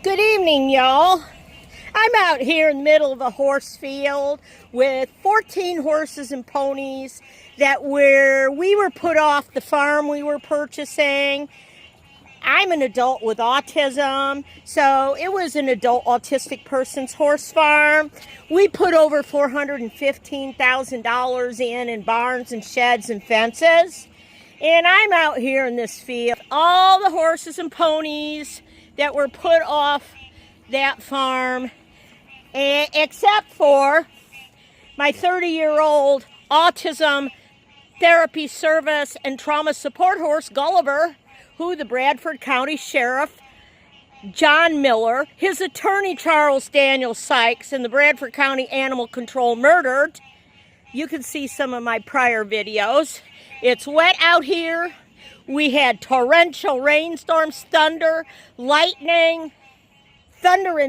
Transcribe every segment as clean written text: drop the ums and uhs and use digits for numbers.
Good evening, y'all. I'm out here in the middle of a horse field with 14 horses and ponies that we were put off the farm we were purchasing. I'm an adult with autism, so it was an adult autistic person's horse farm. We put over $415,000 in barns and sheds and fences. And I'm out here in this field. All the horses and ponies that were put off that farm, except for my 30-year-old autism therapy service and trauma support horse, Gulliver, who the Bradford County Sheriff, John Miller, his attorney, Charles Daniel Sykes, and the Bradford County Animal Control murdered. You can see some of my prior videos. It's wet out here. We had torrential rainstorms, thunder and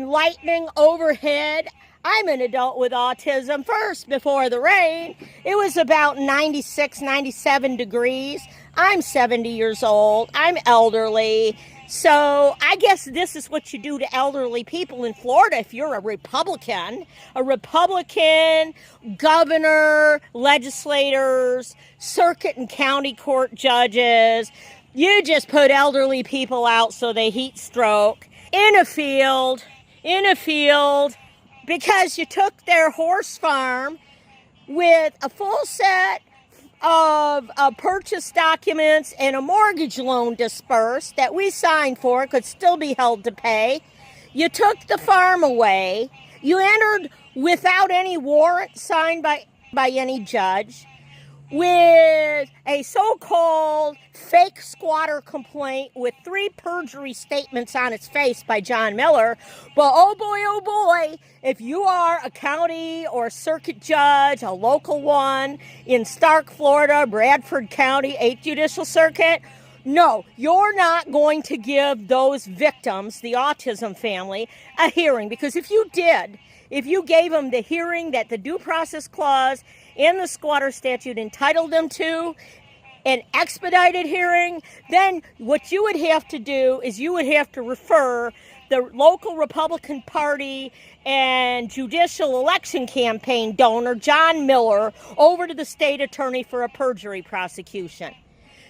lightning overhead. I'm an adult with autism. First, before the rain, it was about 96, 97 degrees. I'm 70 years old. I'm elderly. So I guess this is what you do to elderly people in Florida if you're a Republican. A Republican governor, legislators, circuit and county court judges. You just put elderly people out so they heat stroke in a field, because you took their horse farm with a full set of purchase documents and a mortgage loan disbursed that we signed for, could still be held to pay. You took the farm away. You entered without any warrant signed by any judge, with a so-called fake squatter complaint with 3 perjury statements on its face by John Miller. But oh boy, if you are a county or circuit judge, a local one in Stark, Florida, Bradford County, 8th Judicial Circuit, no, you're not going to give those victims, the autism family, a hearing. Because if you did, if you gave them the hearing that the Due Process Clause in the squatter statute entitled them to, an expedited hearing, then what you would have to do is you would have to refer the local Republican Party and judicial election campaign donor, John Miller, over to the state attorney for a perjury prosecution.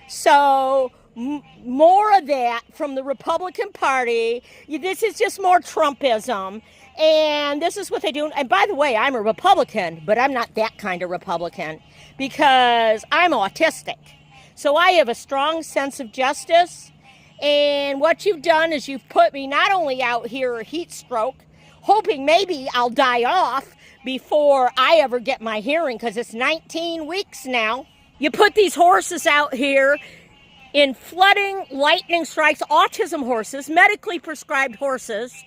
So more of that from the Republican Party. This is just more Trumpism. And this is what they do. And by the way, I'm a Republican, but I'm not that kind of Republican because I'm autistic. So I have a strong sense of justice. And what you've done is you've put me not only out here a heat stroke, hoping maybe I'll die off before I ever get my hearing, because it's 19 weeks now. You put these horses out here in flooding, lightning strikes, autism horses, medically prescribed horses,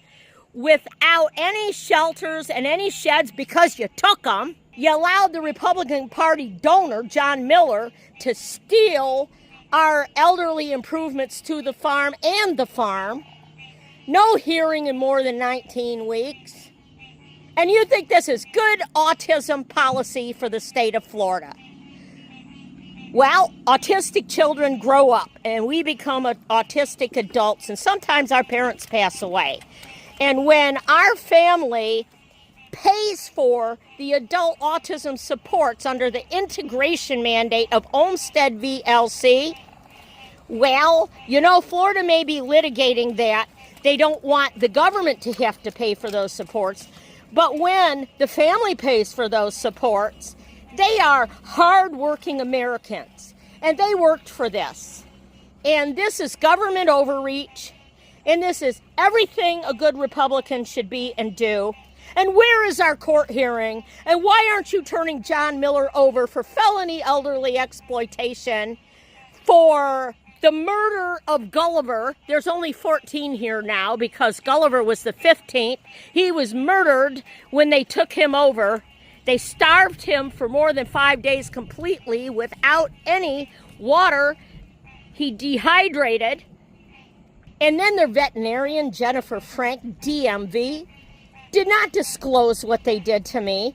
without any shelters and any sheds because you took them. You allowed the Republican Party donor, John Miller, to steal our elderly improvements to the farm and the farm. No hearing in more than 19 weeks. And you think this is good autism policy for the state of Florida? Well, autistic children grow up and we become autistic adults, and sometimes our parents pass away. And when our family pays for the adult autism supports under the integration mandate of Olmstead VLC, well, you know, Florida may be litigating that. They don't want the government to have to pay for those supports. But when the family pays for those supports, they are hardworking Americans, and they worked for this. And this is government overreach. And this is everything a good Republican should be and do. And where is our court hearing? And why aren't you turning John Miller over for felony elderly exploitation for the murder of Gulliver? There's only 14 here now because Gulliver was the 15th. He was murdered when they took him over. They starved him for more than 5 days completely without any water. He dehydrated. And then their veterinarian, Jennifer Frank, DMV, did not disclose what they did to me,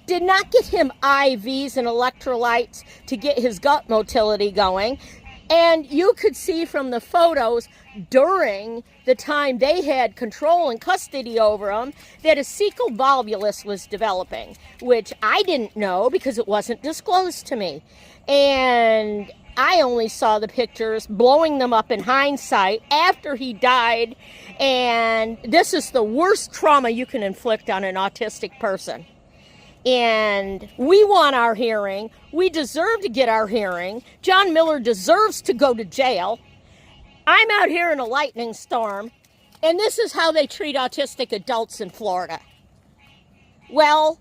did not get him IVs and electrolytes to get his gut motility going, And you could see from the photos during the time they had control and custody over them that a cecal volvulus was developing, which I didn't know because it wasn't disclosed to me. And I only saw the pictures, blowing them up in hindsight after he died. And this is the worst trauma you can inflict on an autistic person. And we want our hearing. We deserve to get our hearing. John Miller deserves to go to jail. I'm out here in a lightning storm, and this is how they treat autistic adults in Florida. Well,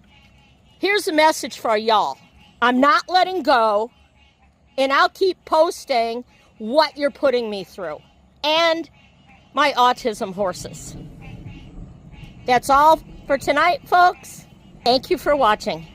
here's a message for y'all. I'm not letting go, and I'll keep posting what you're putting me through and my autism horses. That's all for tonight, folks. Thank you for watching.